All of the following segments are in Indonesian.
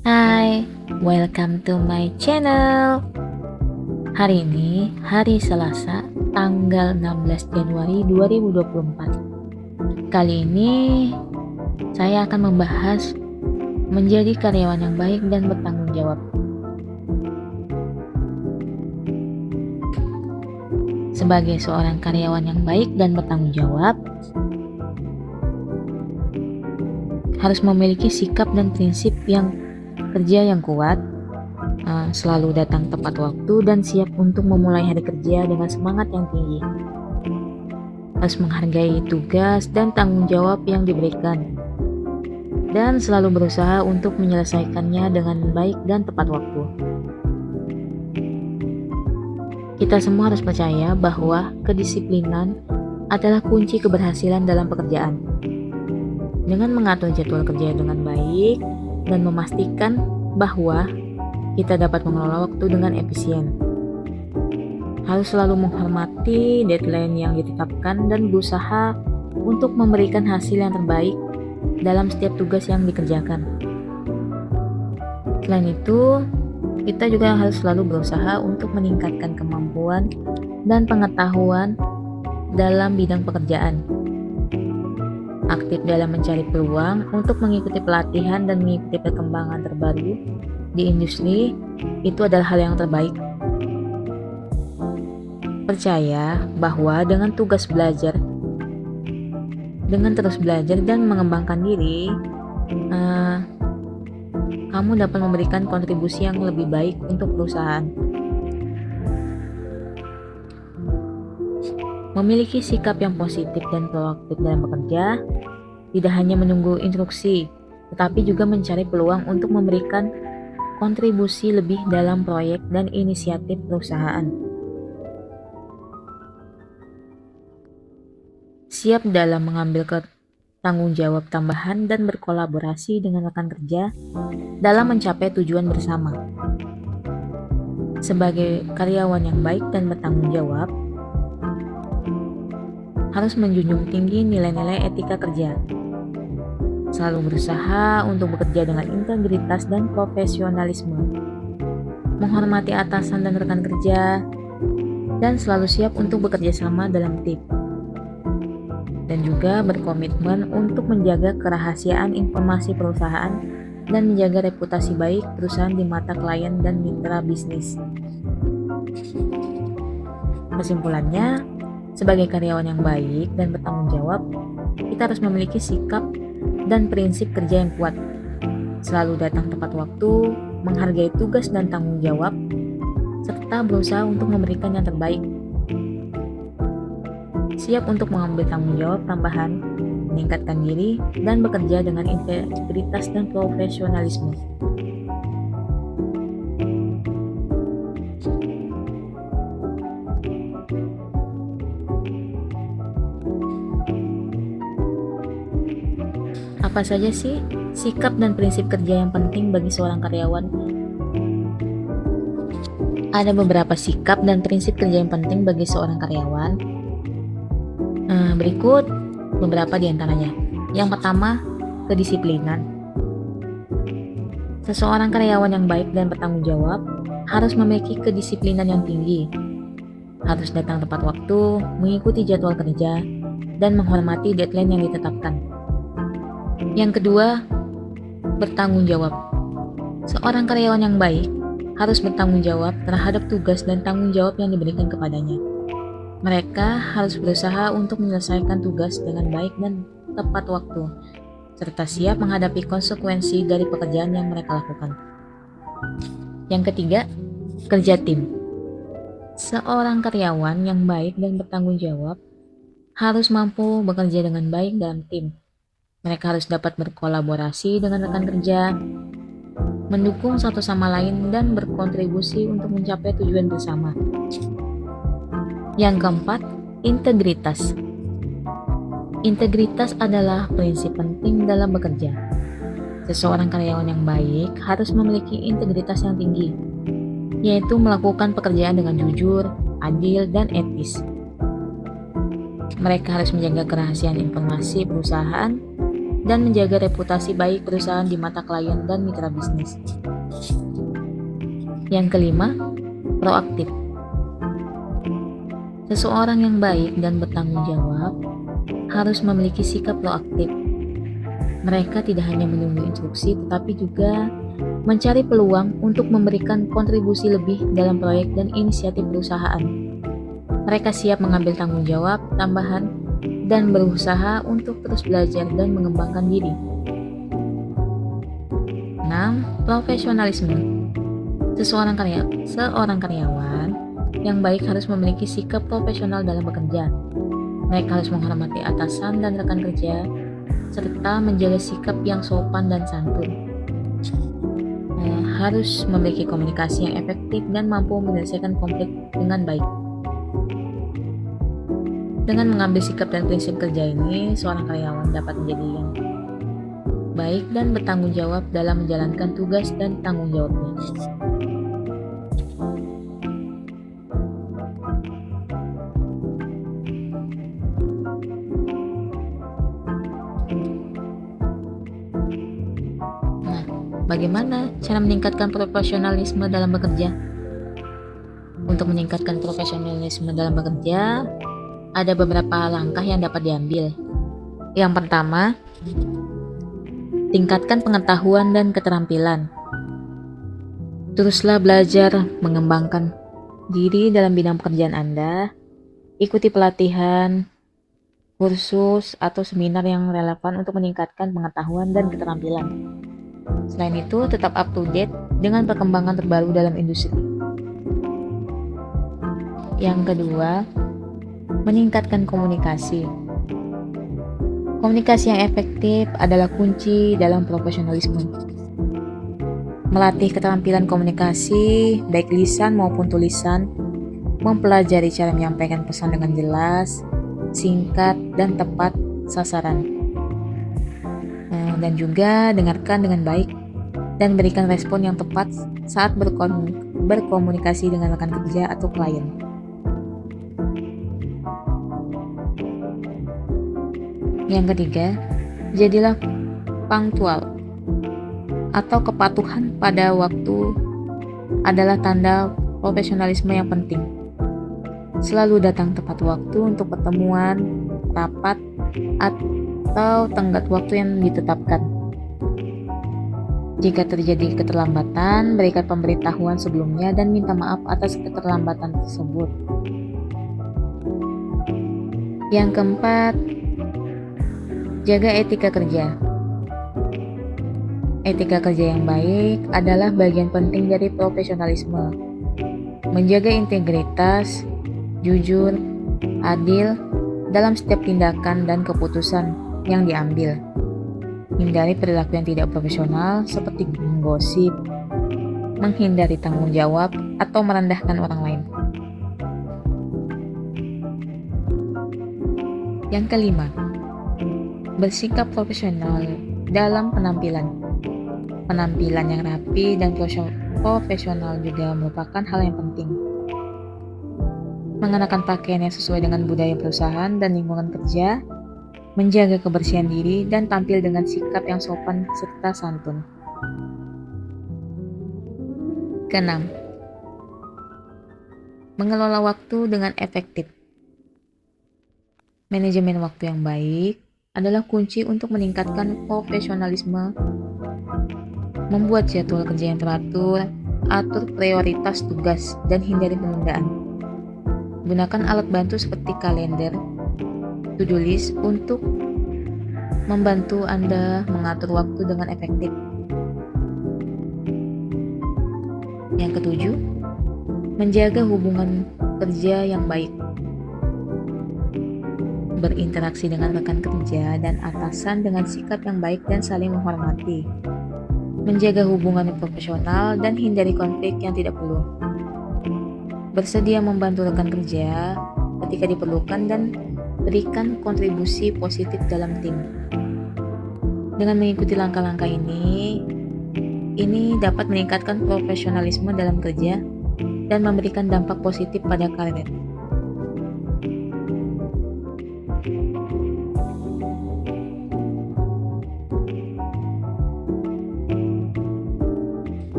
Hai, welcome to my channel. Hari ini hari Selasa, tanggal 16 Januari 2024. Kali ini saya akan membahas menjadi karyawan yang baik dan bertanggung jawab. Sebagai seorang karyawan yang baik dan bertanggung jawab, harus memiliki sikap dan prinsip kerja yang kuat, selalu datang tepat waktu dan siap untuk memulai hari kerja dengan semangat yang tinggi. Harus menghargai tugas dan tanggung jawab yang diberikan, dan selalu berusaha untuk menyelesaikannya dengan baik dan tepat waktu. Kita semua harus percaya bahwa kedisiplinan adalah kunci keberhasilan dalam pekerjaan. Dengan mengatur jadwal kerja dengan baik dan memastikan bahwa kita dapat mengelola waktu dengan efisien. Harus selalu menghormati deadline yang ditetapkan dan berusaha untuk memberikan hasil yang terbaik dalam setiap tugas yang dikerjakan. Selain itu, kita juga harus selalu berusaha untuk meningkatkan kemampuan dan pengetahuan dalam bidang pekerjaan. Aktif dalam mencari peluang untuk mengikuti pelatihan dan mengikuti perkembangan terbaru di industri, itu adalah hal yang terbaik. Percaya bahwa dengan terus belajar dan mengembangkan diri, kamu dapat memberikan kontribusi yang lebih baik untuk perusahaan. Memiliki sikap yang positif dan proaktif dalam bekerja, tidak hanya menunggu instruksi, tetapi juga mencari peluang untuk memberikan kontribusi lebih dalam proyek dan inisiatif perusahaan. Siap dalam mengambil tanggung jawab tambahan dan berkolaborasi dengan rekan kerja dalam mencapai tujuan bersama. Sebagai karyawan yang baik dan bertanggung jawab, harus menjunjung tinggi nilai-nilai etika kerja. Selalu berusaha untuk bekerja dengan integritas dan profesionalisme, menghormati atasan dan rekan kerja, dan selalu siap untuk bekerja sama dalam tim. Dan juga berkomitmen untuk menjaga kerahasiaan informasi perusahaan dan menjaga reputasi baik perusahaan di mata klien dan mitra bisnis. Kesimpulannya, sebagai karyawan yang baik dan bertanggung jawab, kita harus memiliki sikap dan prinsip kerja yang kuat, selalu datang tepat waktu, menghargai tugas dan tanggung jawab, serta berusaha untuk memberikan yang terbaik. Siap untuk mengambil tanggung jawab tambahan, meningkatkan diri, dan bekerja dengan integritas dan profesionalisme. Apa saja sih sikap dan prinsip kerja yang penting bagi seorang karyawan? Ada beberapa sikap dan prinsip kerja yang penting bagi seorang karyawan. Berikut beberapa di antaranya. Yang pertama, kedisiplinan. Seseorang karyawan yang baik dan bertanggung jawab harus memiliki kedisiplinan yang tinggi. Harus datang tepat waktu, mengikuti jadwal kerja, dan menghormati deadline yang ditetapkan. Yang kedua, bertanggung jawab. Seorang karyawan yang baik harus bertanggung jawab terhadap tugas dan tanggung jawab yang diberikan kepadanya. Mereka harus berusaha untuk menyelesaikan tugas dengan baik dan tepat waktu, serta siap menghadapi konsekuensi dari pekerjaan yang mereka lakukan. Yang ketiga, kerja tim. Seorang karyawan yang baik dan bertanggung jawab harus mampu bekerja dengan baik dalam tim. Mereka harus dapat berkolaborasi dengan rekan kerja, mendukung satu sama lain, dan berkontribusi untuk mencapai tujuan bersama. Yang keempat, integritas. Integritas adalah prinsip penting dalam bekerja. Seseorang karyawan yang baik harus memiliki integritas yang tinggi, yaitu melakukan pekerjaan dengan jujur, adil, dan etis. Mereka harus menjaga kerahasiaan informasi perusahaan dan menjaga reputasi baik perusahaan di mata klien dan mitra bisnis. Yang kelima, proaktif. Seseorang yang baik dan bertanggung jawab harus memiliki sikap proaktif. Mereka tidak hanya menunggu instruksi, tetapi juga mencari peluang untuk memberikan kontribusi lebih dalam proyek dan inisiatif perusahaan. Mereka siap mengambil tanggung jawab tambahan dan berusaha untuk terus belajar dan mengembangkan diri. 6. Profesionalisme. Seorang karyawan yang baik harus memiliki sikap profesional dalam bekerja. Mereka harus menghormati atasan dan rekan kerja, serta menjaga sikap yang sopan dan santun. Harus memiliki komunikasi yang efektif dan mampu menyelesaikan konflik dengan baik. Dengan mengambil sikap dan prinsip kerja ini, seorang karyawan dapat menjadi yang baik dan bertanggung jawab dalam menjalankan tugas dan tanggung jawabnya. Bagaimana cara meningkatkan profesionalisme dalam bekerja? Untuk meningkatkan profesionalisme dalam bekerja, ada beberapa langkah yang dapat diambil. Yang pertama, tingkatkan pengetahuan dan keterampilan. Teruslah belajar mengembangkan diri dalam bidang pekerjaan Anda. Ikuti pelatihan, kursus, atau seminar yang relevan untuk meningkatkan pengetahuan dan keterampilan. Selain itu, tetap up to date dengan perkembangan terbaru dalam industri. Yang kedua, meningkatkan komunikasi. Komunikasi yang efektif adalah kunci dalam profesionalisme. Melatih keterampilan komunikasi, baik lisan maupun tulisan, mempelajari cara menyampaikan pesan dengan jelas, singkat, dan tepat sasaran. Dan juga dengarkan dengan baik dan berikan respon yang tepat saat berkomunikasi dengan rekan kerja atau klien. Yang ketiga, jadilah punctual atau kepatuhan pada waktu adalah tanda profesionalisme yang penting. Selalu datang tepat waktu untuk pertemuan, rapat, atau tenggat waktu yang ditetapkan. Jika terjadi keterlambatan, berikan pemberitahuan sebelumnya dan minta maaf atas keterlambatan tersebut. Yang keempat, jaga etika kerja. Etika kerja yang baik adalah bagian penting dari profesionalisme. Menjaga integritas, jujur, adil dalam setiap tindakan dan keputusan yang diambil. Hindari perilaku yang tidak profesional seperti menggosip, menghindari tanggung jawab, atau merendahkan orang lain. Yang kelima, bersikap profesional dalam penampilan. Penampilan yang rapi dan profesional juga merupakan hal yang penting. Mengenakan pakaian yang sesuai dengan budaya perusahaan dan lingkungan kerja, menjaga kebersihan diri, dan tampil dengan sikap yang sopan serta santun. Keenam, mengelola waktu dengan efektif. Manajemen waktu yang baik adalah kunci untuk meningkatkan profesionalisme. Membuat jadwal kerja yang teratur, atur prioritas tugas, dan hindari penundaan. Gunakan alat bantu seperti kalender, to-do list untuk membantu Anda mengatur waktu dengan efektif. Yang ketujuh, menjaga hubungan kerja yang baik. Berinteraksi dengan rekan kerja dan atasan dengan sikap yang baik dan saling menghormati. Menjaga hubungan yang profesional dan hindari konflik yang tidak perlu. Bersedia membantu rekan kerja ketika diperlukan dan berikan kontribusi positif dalam tim. Dengan mengikuti langkah-langkah ini dapat meningkatkan profesionalisme dalam kerja dan memberikan dampak positif pada karir.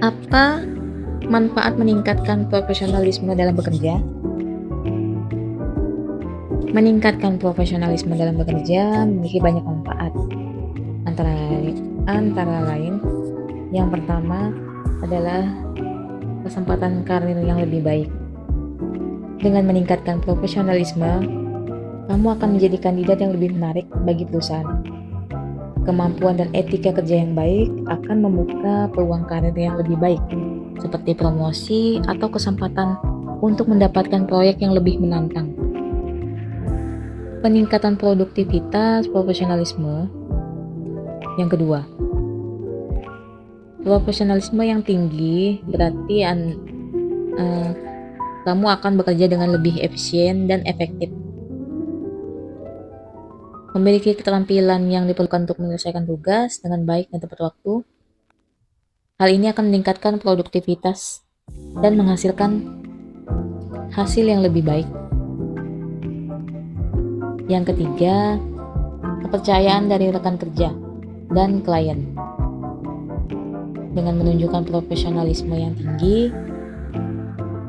Apa manfaat meningkatkan profesionalisme dalam bekerja? Meningkatkan profesionalisme dalam bekerja memiliki banyak manfaat. Antara lain, yang pertama adalah kesempatan karir yang lebih baik. Dengan meningkatkan profesionalisme, kamu akan menjadi kandidat yang lebih menarik bagi perusahaan. Kemampuan dan etika kerja yang baik akan membuka peluang karir yang lebih baik, seperti promosi atau kesempatan untuk mendapatkan proyek yang lebih menantang. Peningkatan produktivitas profesionalisme. Yang kedua, profesionalisme yang tinggi berarti kamu akan bekerja dengan lebih efisien dan efektif. Memiliki keterampilan yang diperlukan untuk menyelesaikan tugas dengan baik dan tepat waktu. Hal ini akan meningkatkan produktivitas dan menghasilkan hasil yang lebih baik. Yang ketiga, kepercayaan dari rekan kerja dan klien. Dengan menunjukkan profesionalisme yang tinggi,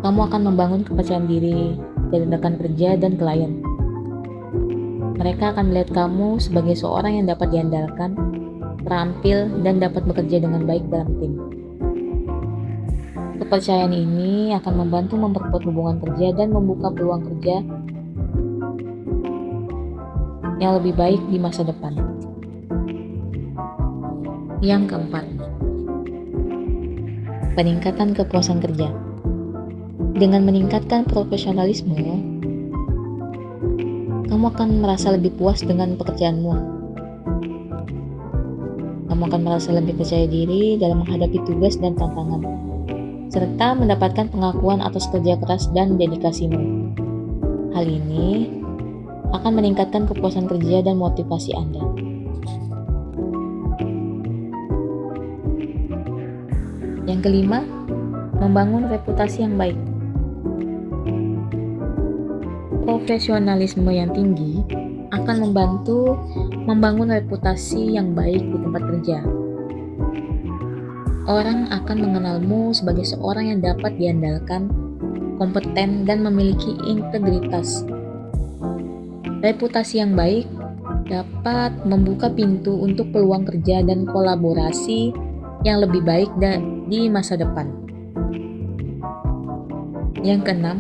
kamu akan membangun kepercayaan diri dari rekan kerja dan klien. Mereka akan melihat kamu sebagai seorang yang dapat diandalkan, terampil, dan dapat bekerja dengan baik dalam tim. Kepercayaan ini akan membantu memperkuat hubungan kerja dan membuka peluang kerja yang lebih baik di masa depan. Yang keempat, peningkatan kepuasan kerja. Dengan meningkatkan profesionalisme, kamu akan merasa lebih puas dengan pekerjaanmu. Kamu akan merasa lebih percaya diri dalam menghadapi tugas dan tantangan, serta mendapatkan pengakuan atas kerja keras dan dedikasimu. Hal ini akan meningkatkan kepuasan kerja dan motivasi Anda. Yang kelima, membangun reputasi yang baik. Profesionalisme yang tinggi akan membantu membangun reputasi yang baik di tempat kerja. Orang akan mengenalmu sebagai seorang yang dapat diandalkan, kompeten, dan memiliki integritas. Reputasi yang baik dapat membuka pintu untuk peluang kerja dan kolaborasi yang lebih baik di masa depan. Yang keenam,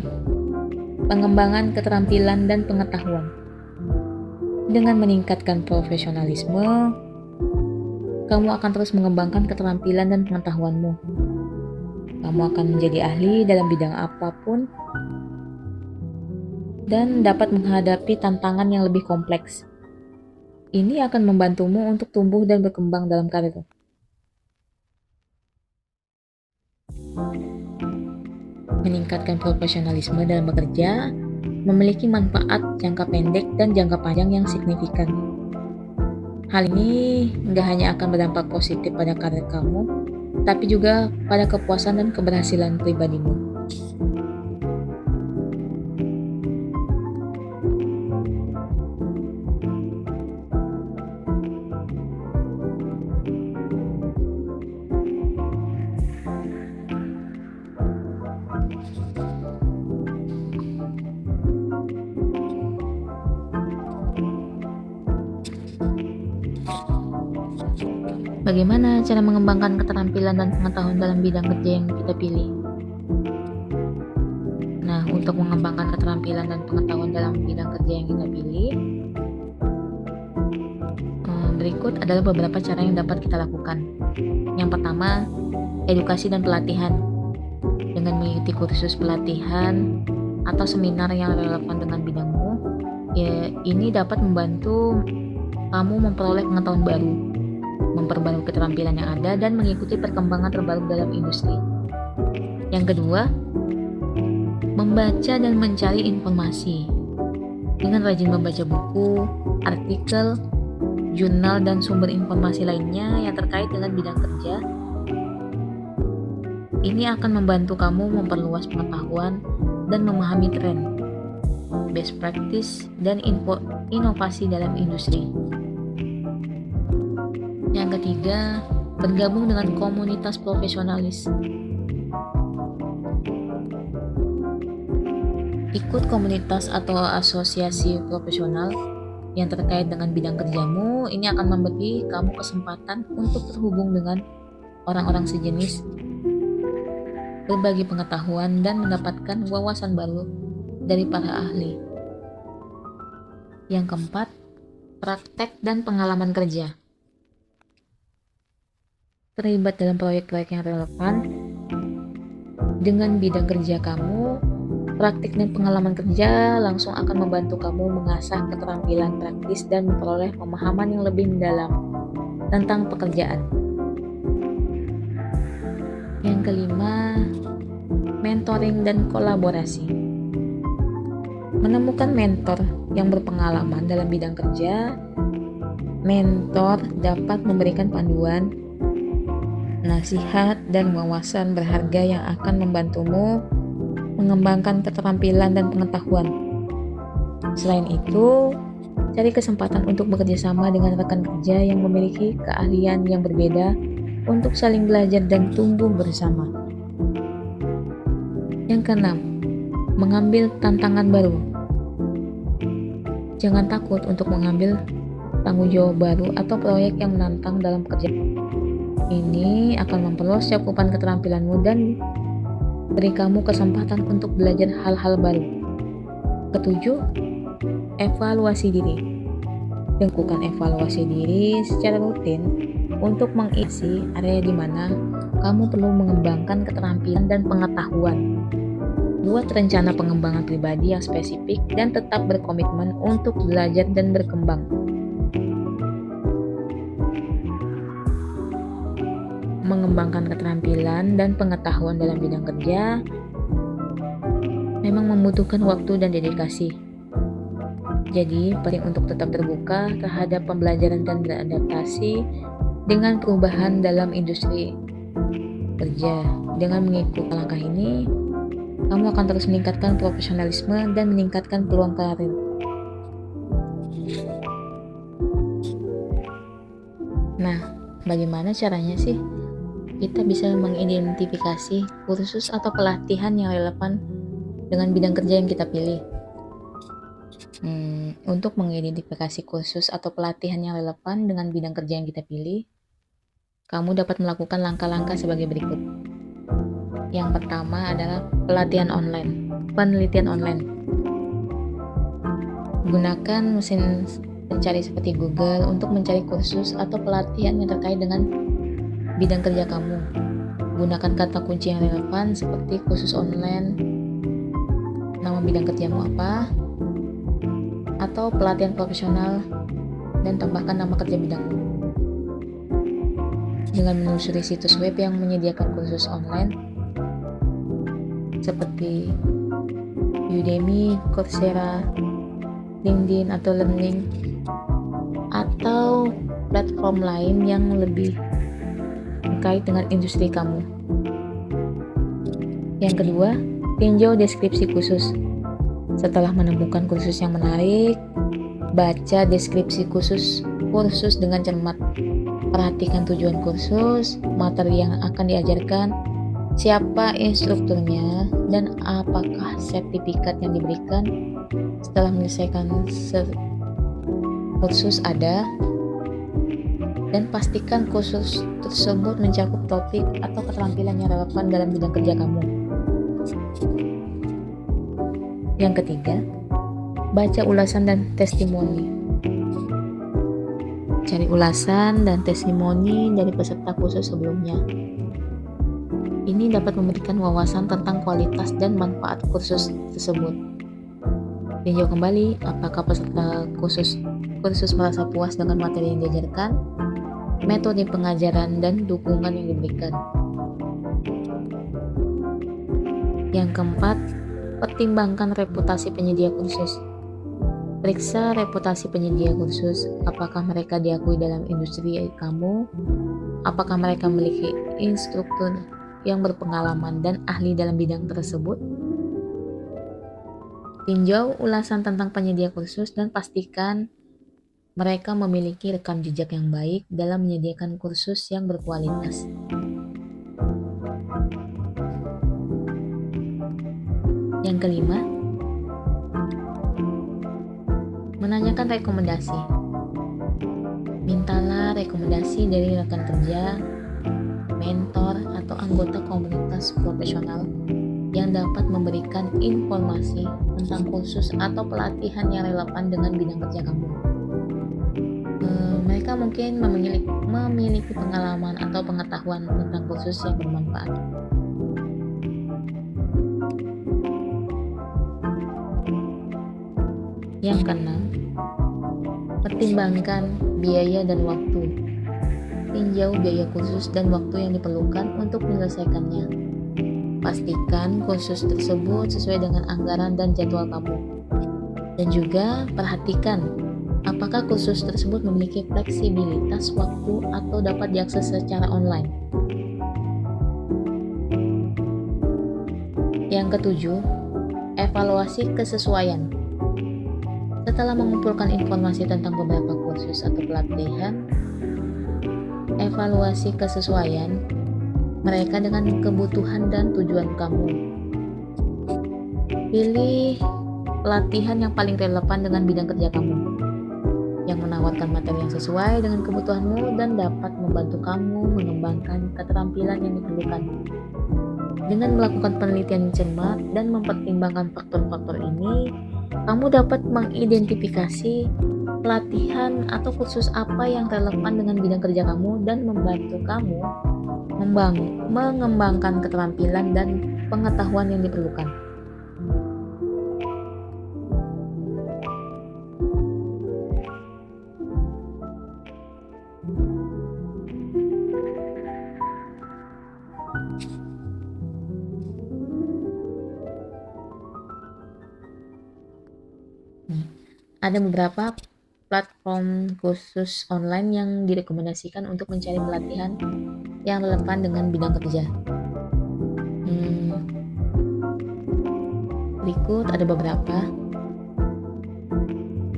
pengembangan keterampilan dan pengetahuan. Dengan meningkatkan profesionalisme, kamu akan terus mengembangkan keterampilan dan pengetahuanmu. Kamu akan menjadi ahli dalam bidang apapun dan dapat menghadapi tantangan yang lebih kompleks. Ini akan membantumu untuk tumbuh dan berkembang dalam karir. Meningkatkan profesionalisme dalam bekerja memiliki manfaat jangka pendek dan jangka panjang yang signifikan. Hal ini nggak hanya akan berdampak positif pada karir kamu, tapi juga pada kepuasan dan keberhasilan pribadimu. Bagaimana cara mengembangkan keterampilan dan pengetahuan dalam bidang kerja yang kita pilih? Nah, untuk mengembangkan keterampilan dan pengetahuan dalam bidang kerja yang kita pilih, berikut adalah beberapa cara yang dapat kita lakukan. Yang pertama, edukasi dan pelatihan. Dengan mengikuti kursus pelatihan atau seminar yang relevan dengan bidangmu, ini dapat membantu kamu memperoleh pengetahuan baru, memperbarui keterampilan yang ada, dan mengikuti perkembangan terbaru dalam industri. Yang kedua, membaca dan mencari informasi. Dengan rajin membaca buku, artikel, jurnal, dan sumber informasi lainnya yang terkait dengan bidang kerja, ini akan membantu kamu memperluas pengetahuan dan memahami tren, best practice, dan inovasi dalam industri. Yang ketiga, Bergabung dengan komunitas profesionalis. Ikut komunitas atau asosiasi profesional yang terkait dengan bidang kerjamu. Ini akan memberi kamu kesempatan untuk terhubung dengan orang-orang sejenis, berbagi pengetahuan, dan mendapatkan wawasan baru dari para ahli. Yang keempat, praktek dan pengalaman kerja. Terlibat dalam proyek-proyek yang relevan dengan bidang kerja kamu. Praktik dan pengalaman kerja langsung akan membantu kamu mengasah keterampilan praktis dan memperoleh pemahaman yang lebih mendalam tentang pekerjaan. Yang kelima, mentoring dan kolaborasi. Menemukan mentor yang berpengalaman dalam bidang kerja. Mentor dapat memberikan panduan, nasihat, dan wawasan berharga yang akan membantumu mengembangkan keterampilan dan pengetahuan. Selain itu, cari kesempatan untuk bekerja sama dengan rekan kerja yang memiliki keahlian yang berbeda untuk saling belajar dan tumbuh bersama. Yang keenam, mengambil tantangan baru. Jangan takut untuk mengambil tanggung jawab baru atau proyek yang menantang dalam pekerjaan. Ini akan memperluas cakupan keterampilanmu dan beri kamu kesempatan untuk belajar hal-hal baru. Ketujuh, evaluasi diri. Lakukan evaluasi diri secara rutin untuk mengisi area di mana kamu perlu mengembangkan keterampilan dan pengetahuan. Buat rencana pengembangan pribadi yang spesifik dan tetap berkomitmen untuk belajar dan berkembang. Mengembangkan keterampilan dan pengetahuan dalam bidang kerja memang membutuhkan waktu dan dedikasi. Jadi, penting untuk tetap terbuka terhadap pembelajaran dan beradaptasi dengan perubahan dalam industri kerja. Dengan mengikuti langkah ini, kamu akan terus meningkatkan profesionalisme dan meningkatkan peluang karir. Nah, bagaimana caranya sih kita bisa mengidentifikasi kursus atau pelatihan yang relevan dengan bidang kerja yang kita pilih? Untuk mengidentifikasi kursus atau pelatihan yang relevan dengan bidang kerja yang kita pilih, kamu dapat melakukan langkah-langkah sebagai berikut. Yang pertama adalah penelitian online. Gunakan mesin pencari seperti Google untuk mencari kursus atau pelatihan yang terkait dengan bidang kerja kamu. Gunakan kata kunci yang relevan seperti kursus online, nama bidang kerjamu apa, atau pelatihan profesional, dan tambahkan nama kerja bidangmu. Dengan menelusuri situs web yang menyediakan kursus online seperti Udemy, Coursera, LinkedIn atau Learning, atau platform lain yang lebih terkait dengan industri kamu. Yang kedua, tinjau deskripsi kursus. Setelah menemukan kursus yang menarik, baca deskripsi kursus dengan cermat. Perhatikan tujuan kursus, materi yang akan diajarkan, siapa instrukturnya, dan apakah sertifikat yang diberikan setelah menyelesaikan kursus ada. Dan pastikan kursus tersebut mencakup topik atau keterampilan yang relevan dalam bidang kerja kamu. Yang ketiga, baca ulasan dan testimoni. Cari ulasan dan testimoni dari peserta kursus sebelumnya. Ini dapat memberikan wawasan tentang kualitas dan manfaat kursus tersebut. Tinjau kembali apakah peserta kursus merasa puas dengan materi yang diajarkan, metode pengajaran, dan dukungan yang diberikan. Yang keempat, pertimbangkan reputasi penyedia kursus. Periksa reputasi penyedia kursus, apakah mereka diakui dalam industri kamu, apakah mereka memiliki instruktur yang berpengalaman dan ahli dalam bidang tersebut. Tinjau ulasan tentang penyedia kursus dan pastikan Mereka memiliki rekam jejak yang baik dalam menyediakan kursus yang berkualitas. Yang kelima, menanyakan rekomendasi. Mintalah rekomendasi dari rekan kerja, mentor, atau anggota komunitas profesional yang dapat memberikan informasi tentang kursus atau pelatihan yang relevan dengan bidang kerja kamu. Mereka mungkin memiliki pengalaman atau pengetahuan tentang kursus yang bermanfaat. Yang keenam, pertimbangkan biaya dan waktu. Tinjau biaya kursus dan waktu yang diperlukan untuk menyelesaikannya. Pastikan kursus tersebut sesuai dengan anggaran dan jadwal kamu. Dan juga perhatikan apakah kursus tersebut memiliki fleksibilitas waktu atau dapat diakses secara online. Yang ketujuh, evaluasi kesesuaian. Setelah mengumpulkan informasi tentang beberapa kursus atau pelatihan, evaluasi kesesuaian mereka dengan kebutuhan dan tujuan kamu. Pilih pelatihan yang paling relevan dengan bidang kerja kamu, yang menawarkan materi yang sesuai dengan kebutuhanmu dan dapat membantu kamu mengembangkan keterampilan yang diperlukan. Dengan melakukan penelitian yang cermat dan mempertimbangkan faktor-faktor ini, kamu dapat mengidentifikasi pelatihan atau kursus apa yang relevan dengan bidang kerja kamu dan membantu kamu mengembangkan keterampilan dan pengetahuan yang diperlukan. Ada beberapa platform kursus online yang direkomendasikan untuk mencari pelatihan yang relevan dengan bidang kerja. Berikut ada beberapa.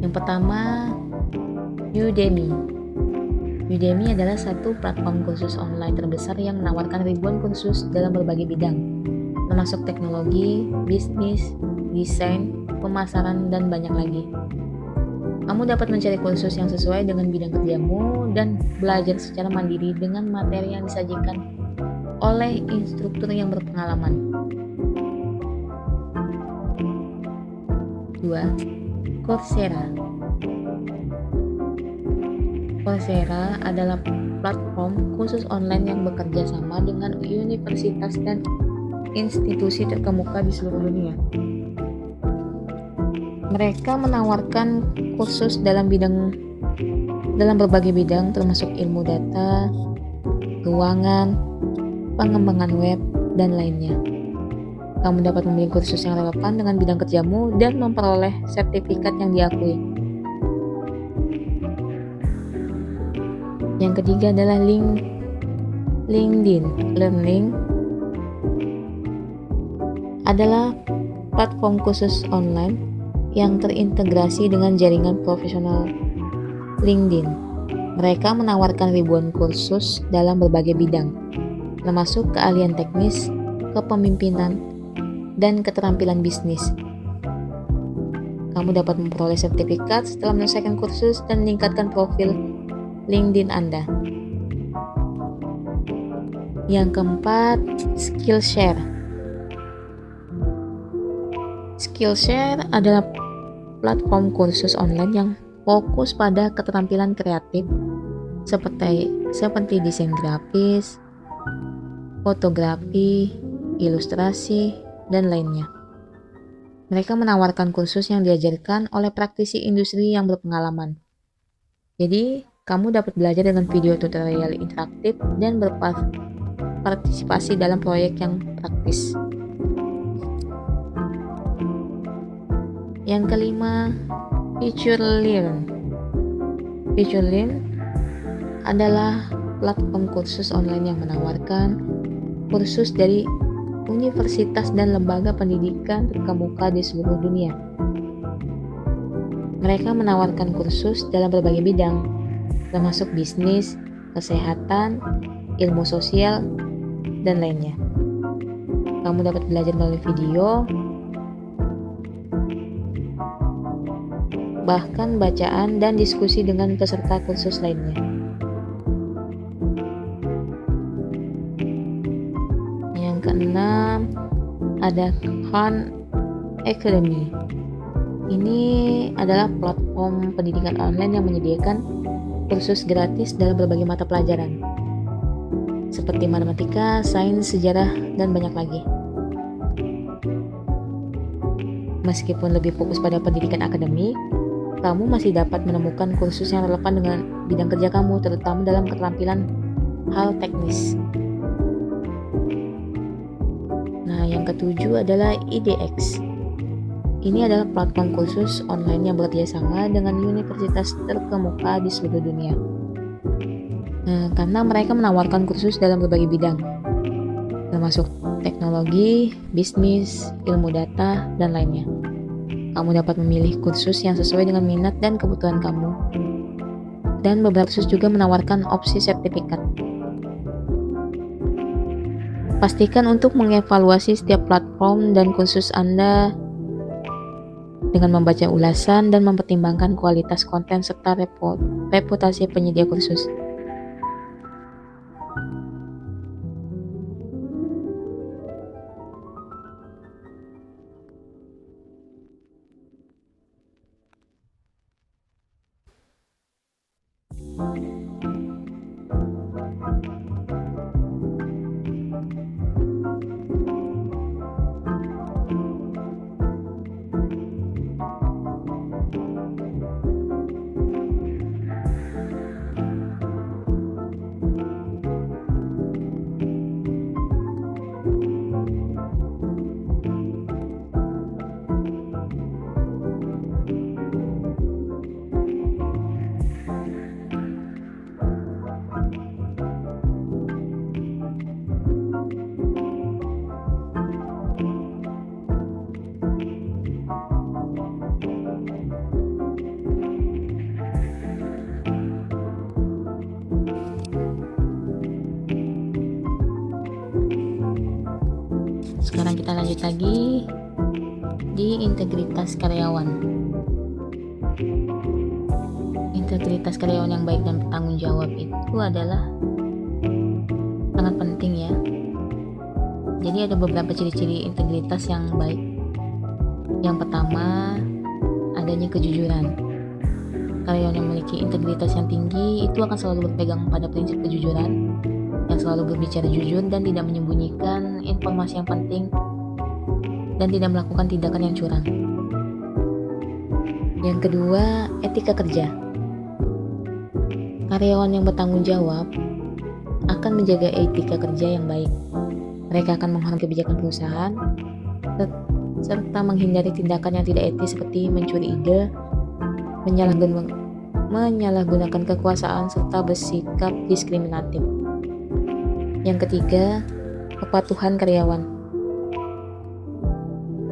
Yang pertama, Udemy. Udemy adalah satu platform kursus online terbesar yang menawarkan ribuan kursus dalam berbagai bidang, termasuk teknologi, bisnis, desain, pemasaran, dan banyak lagi. Kamu dapat mencari kursus yang sesuai dengan bidang kerjamu dan belajar secara mandiri dengan materi yang disajikan oleh instruktur yang berpengalaman. 2. Coursera. Coursera adalah platform kursus online yang bekerja sama dengan universitas dan institusi terkemuka di seluruh dunia. Mereka menawarkan kursus dalam berbagai bidang termasuk ilmu data, keuangan, pengembangan web, dan lainnya. Kamu dapat memilih kursus yang relevan dengan bidang kerjamu dan memperoleh sertifikat yang diakui. Yang ketiga adalah LinkedIn Learning. Adalah platform kursus online yang terintegrasi dengan jaringan profesional LinkedIn. Mereka menawarkan ribuan kursus dalam berbagai bidang, termasuk keahlian teknis, kepemimpinan, dan keterampilan bisnis. Kamu dapat memperoleh sertifikat setelah menyelesaikan kursus dan meningkatkan profil LinkedIn Anda. Yang keempat, Skillshare. Skillshare adalah platform kursus online yang fokus pada keterampilan kreatif seperti desain grafis, fotografi, ilustrasi, dan lainnya. Mereka menawarkan kursus yang diajarkan oleh praktisi industri yang berpengalaman. Jadi, kamu dapat belajar dengan video tutorial interaktif dan berpartisipasi dalam proyek yang praktis. Yang kelima, FutureLearn. FutureLearn adalah platform kursus online yang menawarkan kursus dari universitas dan lembaga pendidikan terkemuka di seluruh dunia. Mereka menawarkan kursus dalam berbagai bidang, termasuk bisnis, kesehatan, ilmu sosial, dan lainnya. Kamu dapat belajar melalui video, bahkan bacaan dan diskusi dengan peserta kursus lainnya. Yang keenam, ada Khan Academy. Ini adalah platform pendidikan online yang menyediakan kursus gratis dalam berbagai mata pelajaran, seperti matematika, sains, sejarah, dan banyak lagi. Meskipun lebih fokus pada pendidikan akademik, kamu masih dapat menemukan kursus yang relevan dengan bidang kerja kamu, terutama dalam keterampilan hal teknis. Nah, yang ketujuh adalah IDX. Ini adalah platform kursus online yang bekerja sama dengan universitas terkemuka di seluruh dunia. Karena mereka menawarkan kursus dalam berbagai bidang, termasuk teknologi, bisnis, ilmu data, dan lainnya. Kamu dapat memilih kursus yang sesuai dengan minat dan kebutuhan kamu. Dan beberapa kursus juga menawarkan opsi sertifikat. Pastikan untuk mengevaluasi setiap platform dan kursus Anda dengan membaca ulasan dan mempertimbangkan kualitas konten serta reputasi penyedia kursus. Sekarang kita lanjut lagi di integritas karyawan. Integritas karyawan yang baik dan bertanggung jawab itu adalah sangat penting ya. Jadi ada beberapa ciri-ciri integritas yang baik. Yang pertama, adanya kejujuran. Karyawan yang memiliki integritas yang tinggi itu akan selalu berpegang pada prinsip kejujuran, yang selalu berbicara jujur dan tidak menyembunyikan informasi yang penting, dan tidak melakukan tindakan yang curang. Yang kedua, etika kerja. Karyawan yang bertanggung jawab akan menjaga etika kerja yang baik. Mereka akan menghormati kebijakan perusahaan serta menghindari tindakan yang tidak etis seperti mencuri ide, menyalahgunakan kekuasaan, serta bersikap diskriminatif. Yang ketiga, kepatuhan karyawan.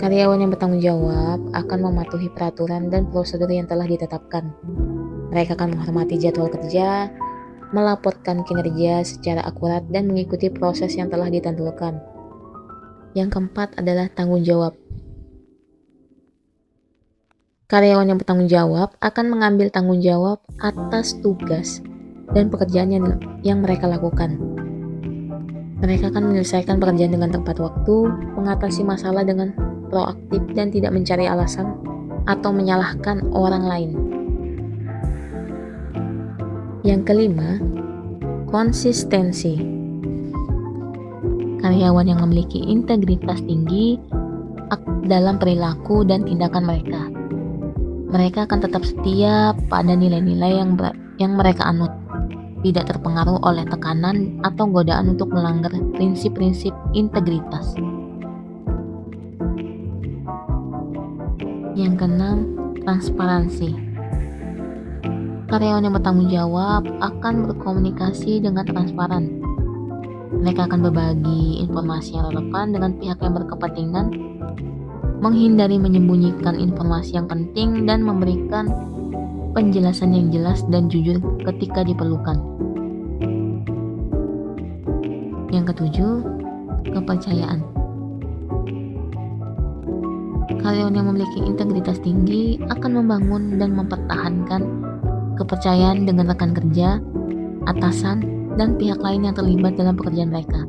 Karyawan yang bertanggung jawab akan mematuhi peraturan dan prosedur yang telah ditetapkan. Mereka akan menghormati jadwal kerja, melaporkan kinerja secara akurat, dan mengikuti proses yang telah ditentukan. Yang keempat adalah tanggung jawab. Karyawan yang bertanggung jawab akan mengambil tanggung jawab atas tugas dan pekerjaan yang mereka lakukan. Mereka akan menyelesaikan pekerjaan dengan tepat waktu, mengatasi masalah dengan proaktif, dan tidak mencari alasan atau menyalahkan orang lain. Yang kelima, konsistensi. Karyawan yang memiliki integritas tinggi dalam perilaku dan tindakan mereka. Mereka akan tetap setia pada nilai-nilai yang mereka anut, tidak terpengaruh oleh tekanan atau godaan untuk melanggar prinsip-prinsip integritas. Yang keenam, transparansi. Karyawan yang bertanggung jawab akan berkomunikasi dengan transparan. Mereka akan berbagi informasi yang relevan dengan pihak yang berkepentingan menghindari menyembunyikan informasi yang penting, dan memberikan penjelasan yang jelas dan jujur ketika diperlukan. Yang ketujuh, kepercayaan. Karyawan yang memiliki integritas tinggi akan membangun dan mempertahankan kepercayaan dengan rekan kerja, atasan, dan pihak lain yang terlibat dalam pekerjaan mereka.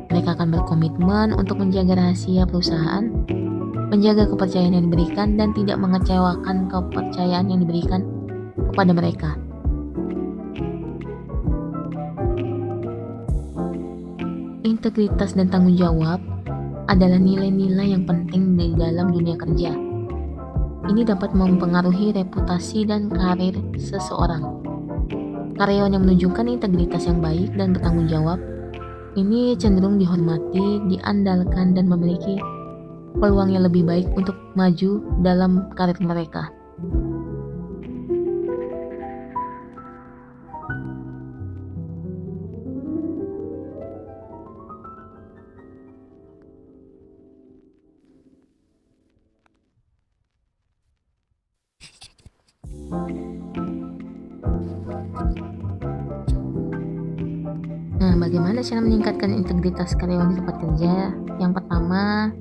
Mereka akan berkomitmen untuk menjaga rahasia perusahaan, menjaga kepercayaan yang diberikan, dan tidak mengecewakan kepercayaan yang diberikan kepada mereka. Integritas dan tanggung jawab adalah nilai-nilai yang penting di dalam dunia kerja. Ini dapat mempengaruhi reputasi dan karir seseorang. Karyawan yang menunjukkan integritas yang baik dan bertanggung jawab ini cenderung dihormati, diandalkan, dan memiliki peluang yang lebih baik untuk maju dalam karir mereka. Nah, bagaimana cara meningkatkan integritas karyawan di tempat kerja? Yang pertama,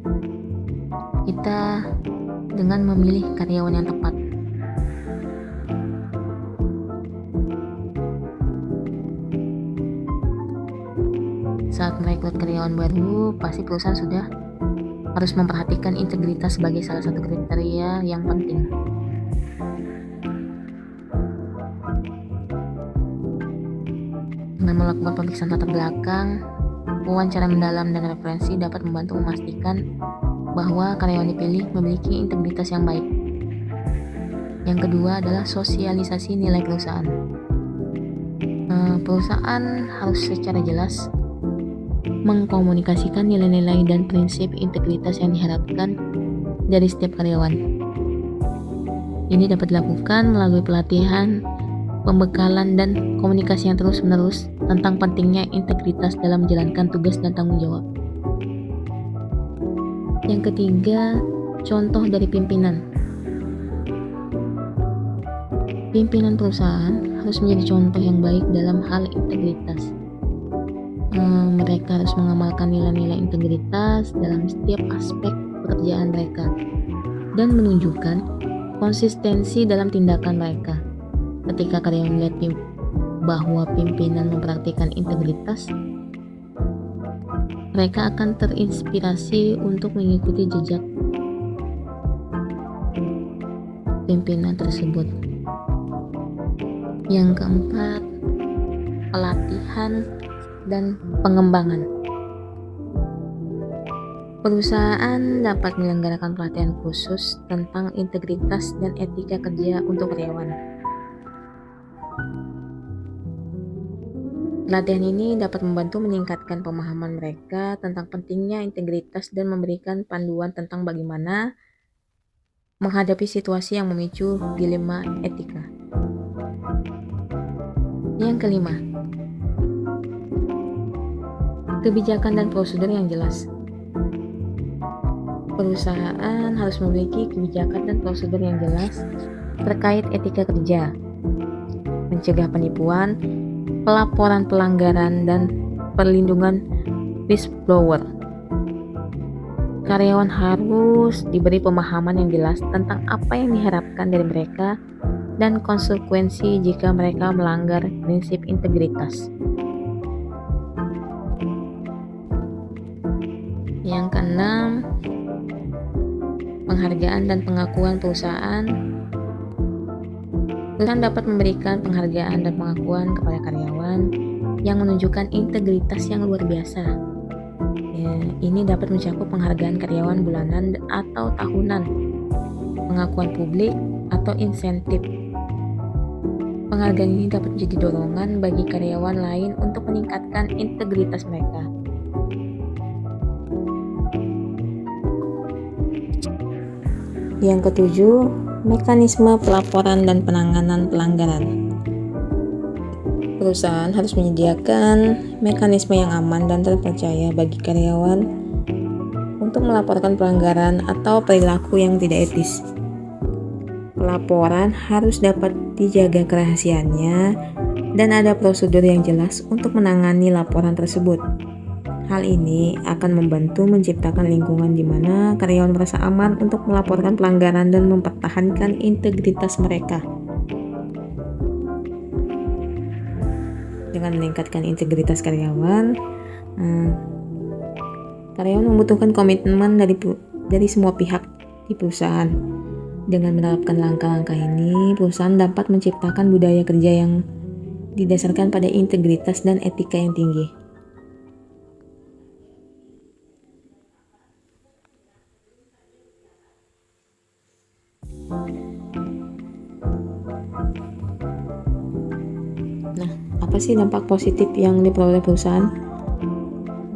kita dengan memilih karyawan yang tepat. Saat merekrut karyawan baru, pasti perusahaan sudah harus memperhatikan integritas sebagai salah satu kriteria yang penting. Dengan melakukan pemeriksaan latar belakang, wawancara mendalam, dan referensi dapat membantu memastikan bahwa karyawan dipilih memiliki integritas yang baik. Yang kedua adalah sosialisasi nilai perusahaan. Perusahaan harus secara jelas mengkomunikasikan nilai-nilai dan prinsip integritas yang diharapkan dari setiap karyawan. Ini dapat dilakukan melalui pelatihan, pembekalan, dan komunikasi yang terus-menerus tentang pentingnya integritas dalam menjalankan tugas dan tanggung jawab. Yang ketiga, contoh dari pimpinan. Pimpinan perusahaan harus menjadi contoh yang baik dalam hal integritas. Mereka harus mengamalkan nilai-nilai integritas dalam setiap aspek pekerjaan mereka dan menunjukkan konsistensi dalam tindakan mereka. Ketika karyawan melihat bahwa pimpinan memperhatikan integritas, mereka akan terinspirasi untuk mengikuti jejak pimpinan tersebut. Yang keempat, pelatihan dan pengembangan. Perusahaan dapat menyelenggarakan pelatihan khusus tentang integritas dan etika kerja untuk karyawan. Pelatihan ini dapat membantu meningkatkan pemahaman mereka tentang pentingnya integritas dan memberikan panduan tentang bagaimana menghadapi situasi yang memicu dilema etika. Yang kelima, kebijakan dan prosedur yang jelas. Perusahaan harus memiliki kebijakan dan prosedur yang jelas terkait etika kerja, mencegah penipuan, pelaporan pelanggaran, dan perlindungan whistleblower. Karyawan harus diberi pemahaman yang jelas tentang apa yang diharapkan dari mereka dan konsekuensi jika mereka melanggar prinsip integritas. Yang keenam, penghargaan dan pengakuan perusahaan. Perusahaan dapat memberikan penghargaan dan pengakuan kepada karyawan yang menunjukkan integritas yang luar biasa. Ini dapat mencakup penghargaan karyawan bulanan atau tahunan, pengakuan publik, atau insentif. Penghargaan ini dapat menjadi dorongan bagi karyawan lain untuk meningkatkan integritas mereka. Yang ketujuh, mekanisme pelaporan dan penanganan pelanggaran. Perusahaan harus menyediakan mekanisme yang aman dan terpercaya bagi karyawan untuk untuk melaporkan pelanggaran atau perilaku yang tidak etis. Pelaporan harus dapat dijaga kerahasiaannya dan ada prosedur yang jelas untuk menangani laporan tersebut. Hal ini akan membantu menciptakan lingkungan di mana karyawan merasa aman untuk melaporkan pelanggaran dan mempertahankan integritas mereka. Dengan meningkatkan integritas karyawan, karyawan membutuhkan komitmen dari semua pihak di perusahaan. Dengan menerapkan langkah-langkah ini, perusahaan dapat menciptakan budaya kerja yang didasarkan pada integritas dan etika yang tinggi. Nah, apa sih dampak positif yang diperoleh perusahaan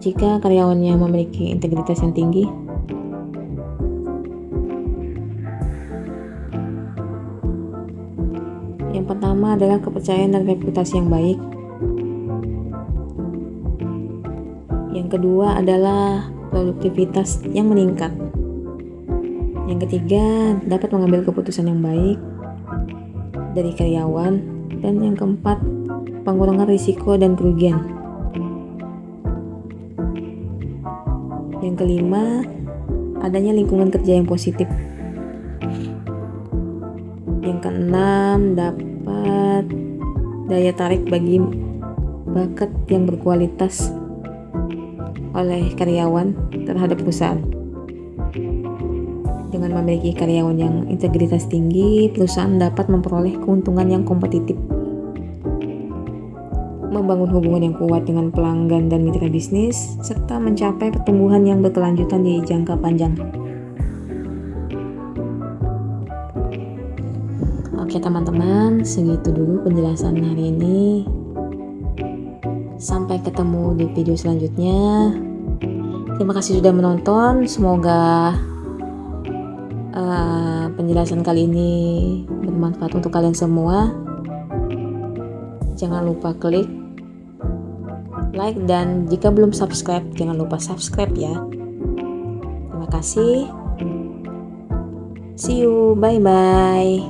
jika karyawannya memiliki integritas yang tinggi? Yang pertama adalah kepercayaan dan reputasi yang baik. Yang kedua adalah produktivitas yang meningkat. Yang ketiga, dapat mengambil keputusan yang baik dari karyawan. Dan yang keempat, pengurangan risiko dan kerugian. Yang kelima, adanya lingkungan kerja yang positif. Yang keenam, dapat daya tarik bagi bakat yang berkualitas oleh karyawan terhadap perusahaan. Dengan memiliki karyawan yang integritas tinggi, perusahaan dapat memperoleh keuntungan yang kompetitif, membangun hubungan yang kuat dengan pelanggan dan mitra bisnis, serta mencapai pertumbuhan yang berkelanjutan di jangka panjang. Oke teman-teman, segitu dulu penjelasan hari ini. Sampai ketemu di video selanjutnya. Terima kasih sudah menonton. Semoga penjelasan kali ini bermanfaat untuk kalian semua. Jangan lupa klik like dan jika belum subscribe, jangan lupa subscribe ya. Terima kasih. See you, bye-bye.